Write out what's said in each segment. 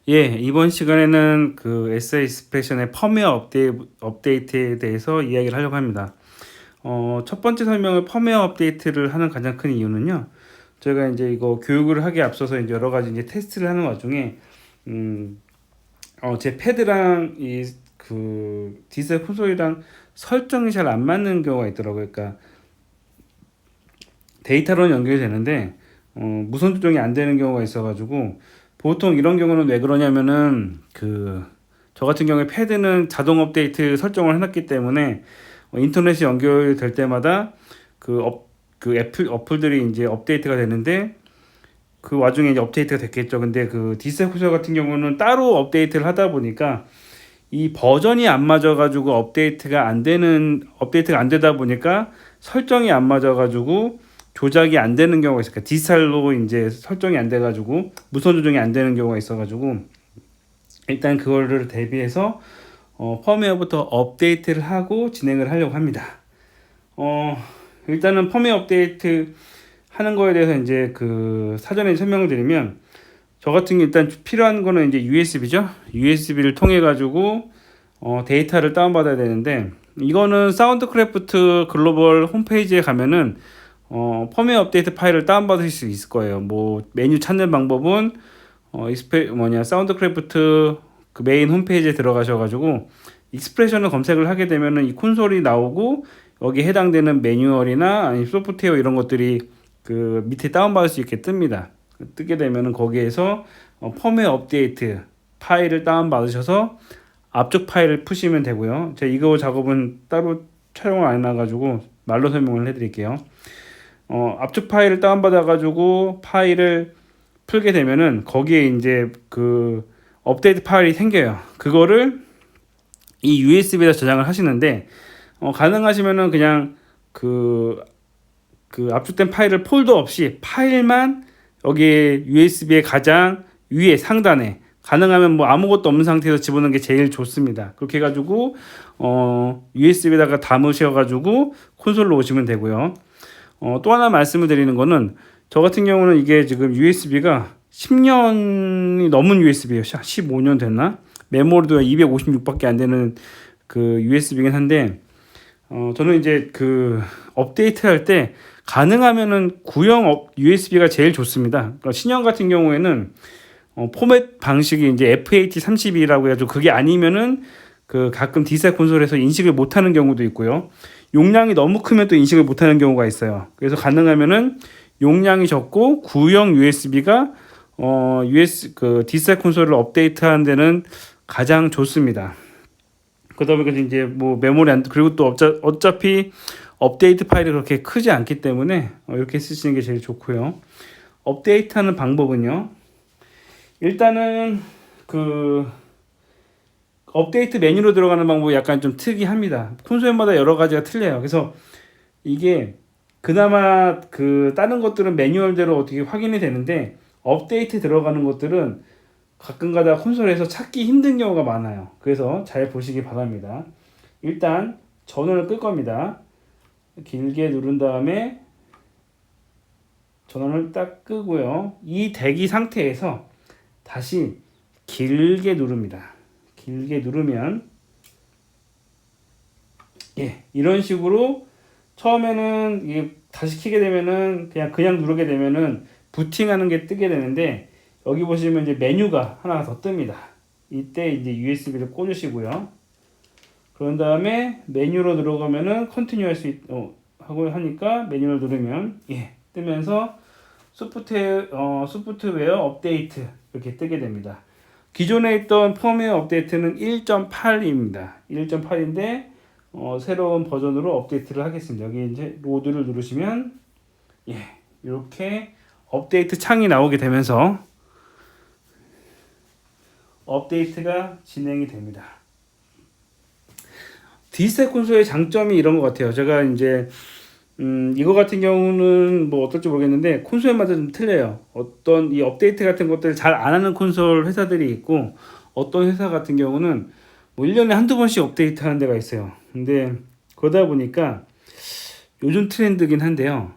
예, 이번 시간에는 그 SA 익스프레션의 펌웨어 업데이트에 대해서 이야기를 하려고 합니다. 첫 번째 설명을 펌웨어 업데이트를 하는 가장 큰 이유는요. 저희가 이제 이거 교육을 하기에 앞서서 이제 여러 가지 이제 테스트를 하는 와중에, 음, 제 패드랑 이 그 디지털 콘솔이랑 설정이 잘 안 맞는 경우가 있더라고요. 그러니까 데이터로는 연결이 되는데, 무선 조정이 안 되는 경우가 있어가지고, 보통 이런 경우는 왜 그러냐면은 저 같은 경우에 패드는 자동 업데이트 설정을 해놨기 때문에 인터넷이 연결될 때마다 그 어플들이 이제 업데이트가 되는데, 그 와중에 이제 업데이트가 됐겠죠. 근데 그 디지털 콘솔 같은 경우는 따로 업데이트를 하다 보니까 이 버전이 안 맞아가지고 업데이트가 안 되다 보니까 설정이 안 맞아가지고 조작이 안 되는 경우가 있어요. 그러니까 디지털로 이제 설정이 안 돼가지고 무선 조정이 안 되는 경우가 있어가지고, 일단 그거를 대비해서 펌웨어부터 업데이트를 하고 진행을 하려고 합니다. 일단은 펌웨어 업데이트 하는 거에 대해서 이제 그 사전에 설명을 드리면, 저 같은 경우 일단 필요한 거는 이제 USB죠. USB를 통해 가지고 데이터를 다운받아야 되는데, 이거는 사운드크래프트 글로벌 홈페이지에 가면은 펌웨어 업데이트 파일을 다운받으실 수 있을 거예요. 뭐 메뉴 찾는 방법은 사운드크래프트 그 메인 홈페이지에 들어가셔가지고 익스프레션을 검색을 하게 되면은 이 콘솔이 나오고, 여기 해당되는 매뉴얼이나 아니 소프트웨어 이런 것들이 그 밑에 다운받을 수 있게 뜹니다. 뜨게 되면은 거기에서 펌웨어 업데이트 파일을 다운받으셔서 앞쪽 파일을 푸시면 되고요. 제가 이거 작업은 따로 촬영을 안 해놔가지고 말로 설명을 해드릴게요. 앞쪽 파일을 다운받아가지고 파일을 풀게 되면은 거기에 이제 그 업데이트 파일이 생겨요. 그거를 이 USB에다 저장을 하시는데, 가능하시면은 그냥 그 압축된 파일을 폴더 없이 파일만 여기 USB의 가장 위에 상단에, 가능하면 뭐 아무것도 없는 상태에서 집어넣는 게 제일 좋습니다. 그렇게 해가지고 USB에다가 담으셔가지고 콘솔로 오시면 되고요. 또 하나 말씀을 드리는 거는, 저 같은 경우는 이게 지금 USB가 10년이 넘은 USB예요. 15년 됐나? 메모리도 256밖에 안 되는 그 USB긴 한데, 저는 이제 그 업데이트 할 때 가능하면은 구형 USB가 제일 좋습니다. 그러니까 신형 같은 경우에는 포맷 방식이 이제 FH32라고 해가지고, 그게 아니면은 그 가끔 디지털 콘솔에서 인식을 못하는 경우도 있고요. 용량이 너무 크면 또 인식을 못하는 경우가 있어요. 그래서 가능하면은 용량이 적고 구형 USB가 그 디지털 콘솔을 업데이트하는 데는 가장 좋습니다. 그러다 보니까 이제 뭐 메모리 그리고 또 어차피 업데이트 파일이 그렇게 크지 않기 때문에 이렇게 쓰시는 게 제일 좋고요. 업데이트하는 방법은요. 일단은 그 업데이트 메뉴로 들어가는 방법이 약간 좀 특이합니다. 콘솔마다 여러 가지가 틀려요. 그래서 이게 그나마 그 다른 것들은 매뉴얼대로 어떻게 확인이 되는데, 업데이트 들어가는 것들은 가끔가다 콘솔에서 찾기 힘든 경우가 많아요. 그래서 잘 보시기 바랍니다. 일단 전원을 끌 겁니다. 길게 누른 다음에 전원을 딱 끄고요. 이 대기 상태에서 다시 길게 누릅니다. 길게 누르면, 이런 식으로 처음에는 이게 다시 키게 되면은 그냥 누르게 되면은 부팅하는 게 뜨게 되는데, 여기 보시면 이제 메뉴가 하나 더 뜹니다. 이때 이제 USB를 꽂으시고요. 그런 다음에 메뉴로 들어가면은 컨티뉴 하고 하니까 메뉴를 누르면 뜨면서 소프트웨어 업데이트 이렇게 뜨게 됩니다. 기존에 있던 펌웨어 업데이트는 1.8입니다. 1.8인데 새로운 버전으로 업데이트를 하겠습니다. 여기 이제 로드를 누르시면 이렇게 업데이트 창이 나오게 되면서 업데이트가 진행이 됩니다. 디지털 콘솔의 장점이 이런 것 같아요. 제가 이제 이거 같은 경우는 뭐 어떨지 모르겠는데 콘솔마다 좀 틀려요. 어떤 이 업데이트 같은 것들을 잘 안 하는 콘솔 회사들이 있고, 어떤 회사 같은 경우는 뭐 1년에 한두 번씩 업데이트 하는 데가 있어요. 근데 그러다 보니까 요즘 트렌드긴 한데요.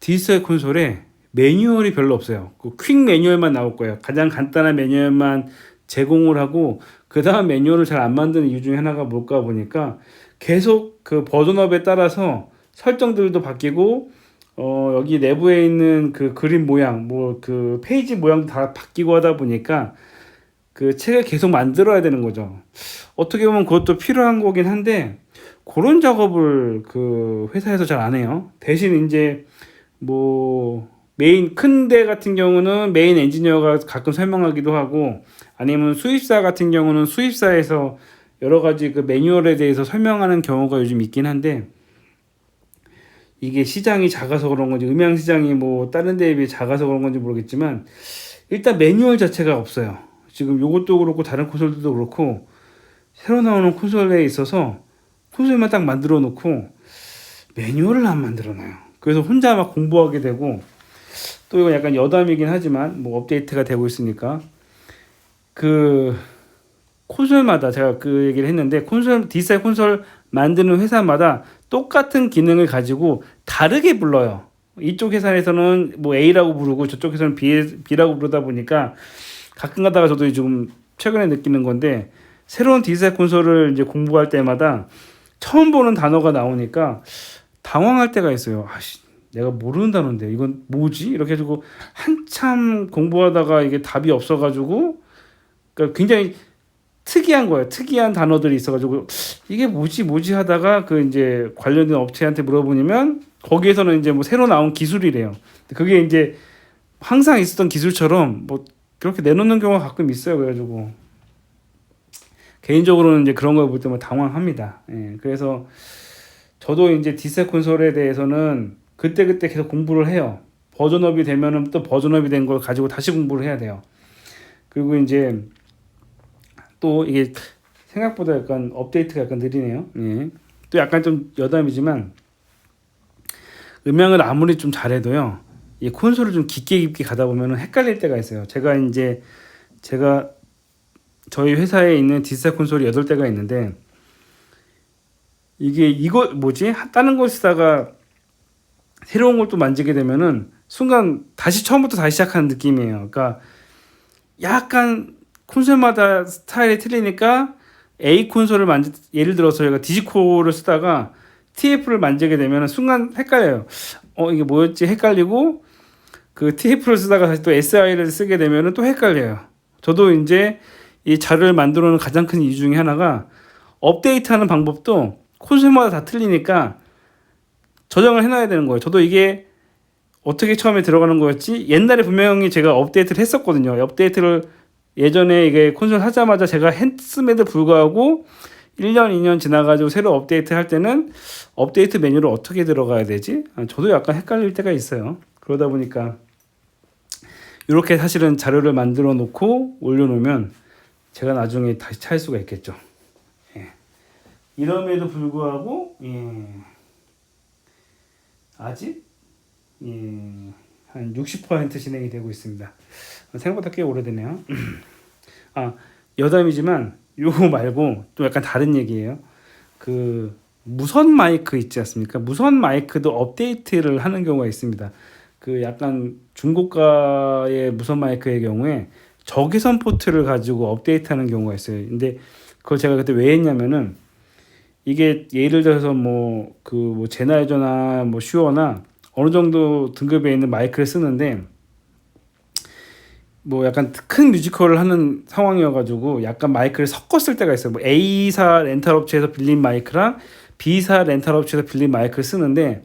디지털 콘솔에 매뉴얼이 별로 없어요. 그 퀵 매뉴얼만 나올 거예요. 가장 간단한 매뉴얼만 제공을 하고 그 다음 매뉴얼을 잘 안 만드는 이유 중에 하나가 뭘까 보니까 계속 그 버전업에 따라서 설정들도 바뀌고 여기 내부에 있는 그 그림 모양 뭐 그 페이지 모양도 다 바뀌고 하다 보니까 그 책을 계속 만들어야 되는 거죠. 어떻게 보면 그것도 필요한 거긴 한데 그런 작업을 그 회사에서 잘 안 해요. 대신 이제 뭐 메인 큰 데 같은 경우는 메인 엔지니어가 가끔 설명하기도 하고 아니면 수입사 같은 경우는 수입사에서 여러 가지 그 매뉴얼에 대해서 설명하는 경우가 요즘 있긴 한데 이게 시장이 작아서 그런 건지 음향 시장이 뭐 다른 데에 비해 작아서 그런 건지 모르겠지만 일단 매뉴얼 자체가 없어요. 지금 요것도 그렇고 다른 콘솔들도 그렇고 새로 나오는 콘솔에 있어서 콘솔만 딱 만들어 놓고 매뉴얼을 안 만들어 놔요. 그래서 혼자 막 공부하게 되고 또 이건 약간 여담이긴 하지만 뭐 업데이트가 되고 있으니까 그 콘솔마다 제가 그 얘기를 했는데 디지털 콘솔 만드는 회사마다 똑같은 기능을 가지고 다르게 불러요. 이쪽 회사에서는 뭐 A라고 부르고 저쪽 회사는 B라고 부르다 보니까 가끔 가다가 저도 지금 최근에 느끼는 건데 새로운 디지털 콘솔을 이제 공부할 때마다 처음 보는 단어가 나오니까 당황할 때가 있어요. 아씨, 내가 모르는 단어인데 이건 뭐지? 이렇게 해가지고 한참 공부하다가 이게 답이 없어가지고 그러니까 굉장히 특이한 거예요. 특이한 단어들이 있어가지고 이게 뭐지 하다가 그 이제 관련된 업체한테 물어보면 거기에서는 이제 뭐 새로 나온 기술이래요. 그게 이제 항상 있었던 기술처럼 뭐 그렇게 내놓는 경우가 가끔 있어요. 그래가지고 개인적으로는 이제 그런 걸 볼 때마다 당황합니다. 예, 그래서 저도 이제 디지털 콘솔에 대해서는 그때그때 계속 공부를 해요. 버전업이 되면은 또 버전업이 된 걸 가지고 다시 공부를 해야 돼요. 그리고 이제 또 이게 생각보다 약간 업데이트가 약간 느리네요. 예. 또 약간 좀 여담이지만 음향을 아무리 좀 잘해도요. 이 콘솔을 좀 깊게 가다 보면은 헷갈릴 때가 있어요. 제가 저희 회사에 있는 디지털 콘솔이 8대가 있는데 이거 뭐지? 다른 걸 쓰다가 새로운 걸 또 만지게 되면은 순간 다시 처음부터 다시 시작하는 느낌이에요. 그러니까 약간 콘솔마다 스타일이 틀리니까 A 콘솔을 예를 들어서 저희가 디지코를 쓰다가 TF를 만지게 되면 순간 헷갈려요. 이게 뭐였지? 헷갈리고 그 TF를 쓰다가 다시 또 SI를 쓰게 되면 또 헷갈려요. 저도 이제 이 자료를 만들어 놓은 가장 큰 이유 중에 하나가 업데이트하는 방법도 콘솔마다 다 틀리니까 저장을 해놔야 되는 거예요. 저도 이게 어떻게 처음에 들어가는 거였지? 옛날에 분명히 제가 업데이트를 했었거든요. 업데이트를 예전에 이게 콘솔 하자마자 제가 했음에도 불구하고 1년, 2년 지나가지고 새로 업데이트 할 때는 업데이트 메뉴를 어떻게 들어가야 되지? 저도 약간 헷갈릴 때가 있어요. 그러다 보니까 이렇게 사실은 자료를 만들어 놓고 올려놓으면 제가 나중에 다시 찾을 수가 있겠죠. 예. 이럼에도 불구하고 아직 한 60% 진행이 되고 있습니다. 생각보다 꽤 오래되네요. 여담이지만 요거 말고 또 약간 다른 얘기예요. 그 무선 마이크 있지 않습니까? 무선 마이크도 업데이트를 하는 경우가 있습니다. 그 약간 중고가의 무선 마이크의 경우에 적외선 포트를 가지고 업데이트하는 경우가 있어요. 근데 그걸 제가 그때 왜 했냐면은 이게 예를 들어서 뭐 제나이저나 뭐 슈어나 어느 정도 등급에 있는 마이크를 쓰는데 뭐 약간 큰 뮤지컬을 하는 상황이어가지고 약간 마이크를 섞었을 때가 있어요. 뭐 A사 렌탈 업체에서 빌린 마이크랑 B사 렌탈 업체에서 빌린 마이크를 쓰는데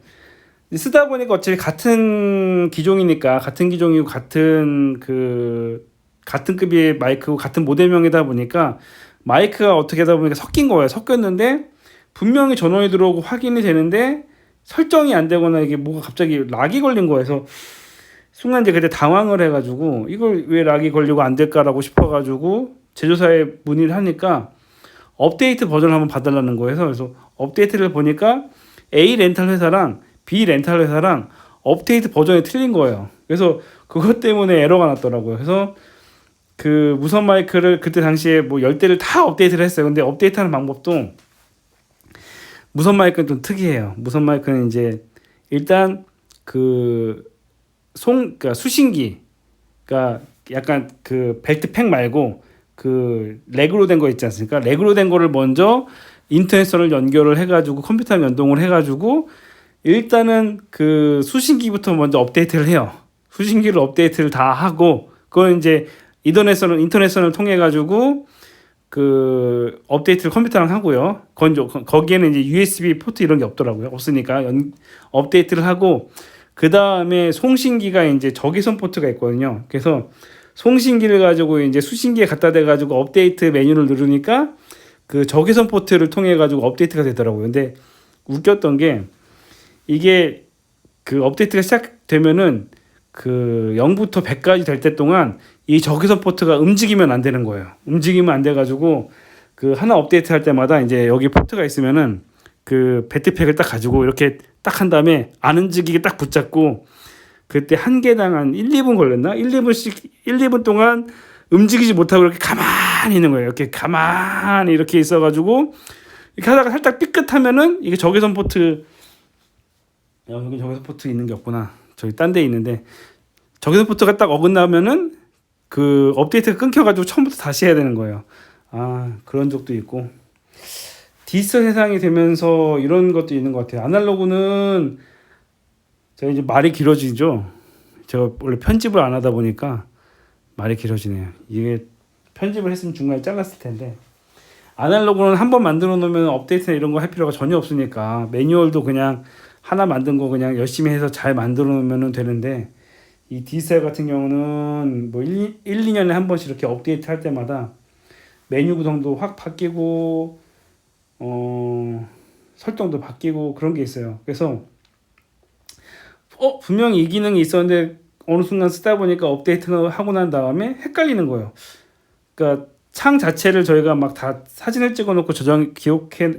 쓰다 보니까 어차피 같은 기종이니까 같은 기종이고 같은 급의 마이크고 같은 모델명이다 보니까 마이크가 어떻게 하다 보니까 섞인 거예요. 섞였는데 분명히 전원이 들어오고 확인이 되는데 설정이 안 되거나 이게 뭐가 갑자기 락이 걸린 거예요. 그래서 순간 이제 그때 당황을 해가지고 이걸 왜 락이 걸리고 안 될까라고 싶어가지고 제조사에 문의를 하니까 업데이트 버전을 한번 봐달라는 거예요. 그래서 업데이트를 보니까 A 렌탈 회사랑 B 렌탈 회사랑 업데이트 버전이 틀린 거예요. 그래서 그것 때문에 에러가 났더라고요. 그래서 그 무선 마이크를 그때 당시에 뭐 10대를 다 업데이트를 했어요. 근데 업데이트하는 방법도 무선 마이크는 좀 특이해요. 무선 마이크는 이제 일단 그러니까 수신기, 그러니까 약간 그 벨트 팩 말고 그 렉으로 된 거 있지 않습니까? 렉으로 된 거를 먼저 인터넷선을 연결을 해가지고 컴퓨터랑 연동을 해가지고 일단은 그 수신기부터 먼저 업데이트를 해요. 수신기를 업데이트를 다 하고 그건 이제 인터넷선을 통해 가지고 그 업데이트를 컴퓨터랑 하고요. 거기에는 이제 USB 포트 이런 게 없더라고요. 없으니까 업데이트를 하고 그 다음에 송신기가 이제 적외선 포트가 있거든요. 그래서 송신기를 가지고 이제 수신기에 갖다 대 가지고 업데이트 메뉴를 누르니까 그 적외선 포트를 통해 가지고 업데이트가 되더라고요. 근데 웃겼던 게 이게 그 업데이트가 시작되면은 그 0부터 100까지 될 때 동안 이 적외선 포트가 움직이면 안 되는 거예요. 움직이면 안 돼 가지고 그 하나 업데이트 할 때마다 이제 여기 포트가 있으면은 그 배트팩을 딱 가지고 이렇게 딱 한 다음에 안 움직이게 딱 붙잡고 그때 한 개당 한 1, 2분 걸렸나? 1, 2분 동안 움직이지 못하고 이렇게 가만히 있는 거예요. 이렇게 가만히 이렇게 있어 가지고 이렇게 하다가 살짝 삐끗하면은 이게 적외선 포트 여기 적외선 포트 있는 게 없구나. 저기 딴 데 있는데 적외선 포트가 딱 어긋나면은 그 업데이트가 끊겨가지고 처음부터 다시 해야 되는 거예요. 아 그런 적도 있고 디지털 세상이 되면서 이런 것도 있는 것 같아요. 아날로그는 제가 이제 말이 길어지죠. 제가 원래 편집을 안 하다 보니까 말이 길어지네요. 이게 편집을 했으면 중간에 잘랐을 텐데 아날로그는 한번 만들어 놓으면 업데이트나 이런 거 할 필요가 전혀 없으니까 매뉴얼도 그냥 하나 만든 거 그냥 열심히 해서 잘 만들어 놓으면 되는데 이 디지털 같은 경우는 뭐 1, 2년에 한 번씩 이렇게 업데이트 할 때마다 메뉴 구성도 확 바뀌고 설정도 바뀌고 그런 게 있어요. 그래서 분명히 이 기능이 있었는데 어느 순간 쓰다 보니까 업데이트를 하고 난 다음에 헷갈리는 거예요. 그러니까 창 자체를 저희가 막 다 사진을 찍어 놓고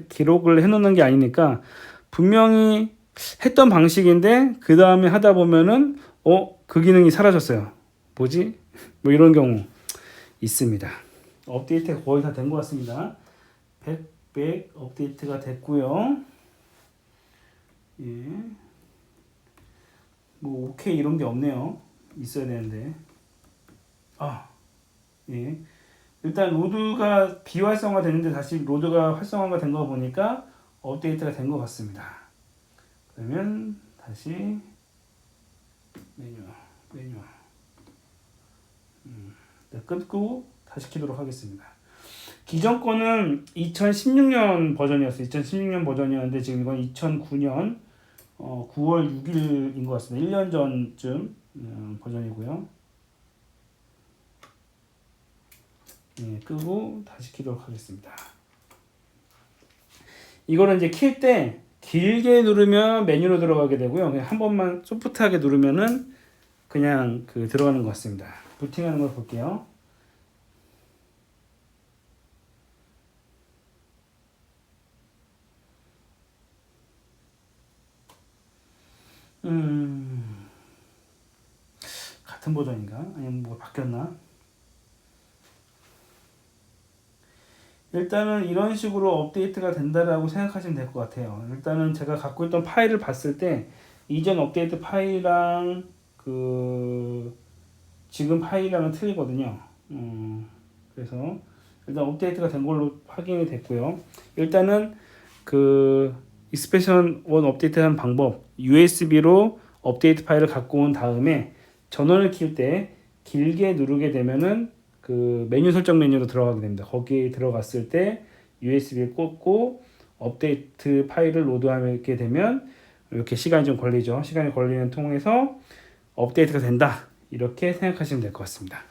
기록을 해 놓는 게 아니니까 분명히 했던 방식인데 그 다음에 하다 보면은 그 기능이 사라졌어요. 뭐지? 뭐 이런 경우 있습니다. 업데이트가 거의 다 된 것 같습니다. 100 업데이트가 됐고요. 예. 뭐 오케이 이런 게 없네요. 있어야 되는데. 예. 일단 로드가 비활성화 됐는데 다시 로드가 활성화가 된 거 보니까 업데이트가 된 것 같습니다. 그러면 다시 메뉴 끊고 다시 키도록 하겠습니다. 기존 거는 2016년 버전이었어요. 2016년 버전이었는데 지금 이건 2009년 9월 6일인 것 같습니다. 1년 전쯤 버전이고요. 네, 끄고 다시 키도록 하겠습니다. 이거는 이제 킬 때 길게 누르면 메뉴로 들어가게 되고요. 그냥 한 번만 소프트하게 누르면은 그냥 그 들어가는 것 같습니다. 부팅하는 걸 볼게요. 같은 버전인가? 아니면 뭐가 바뀌었나? 일단은 이런 식으로 업데이트가 된다라고 생각하시면 될 것 같아요. 일단은 제가 갖고 있던 파일을 봤을 때 이전 업데이트 파일이랑 그 지금 파일이랑은 틀리거든요. 그래서 일단 업데이트가 된 걸로 확인이 됐고요. 일단은 그 익스프레션 1 업데이트하는 방법 USB로 업데이트 파일을 갖고 온 다음에 전원을 킬 때 길게 누르게 되면은 그 메뉴 설정 메뉴로 들어가게 됩니다. 거기에 들어갔을 때 USB를 꽂고 업데이트 파일을 로드하게 되면 이렇게 시간이 좀 걸리죠. 시간이 걸리는 통해서 업데이트가 된다. 이렇게 생각하시면 될 것 같습니다.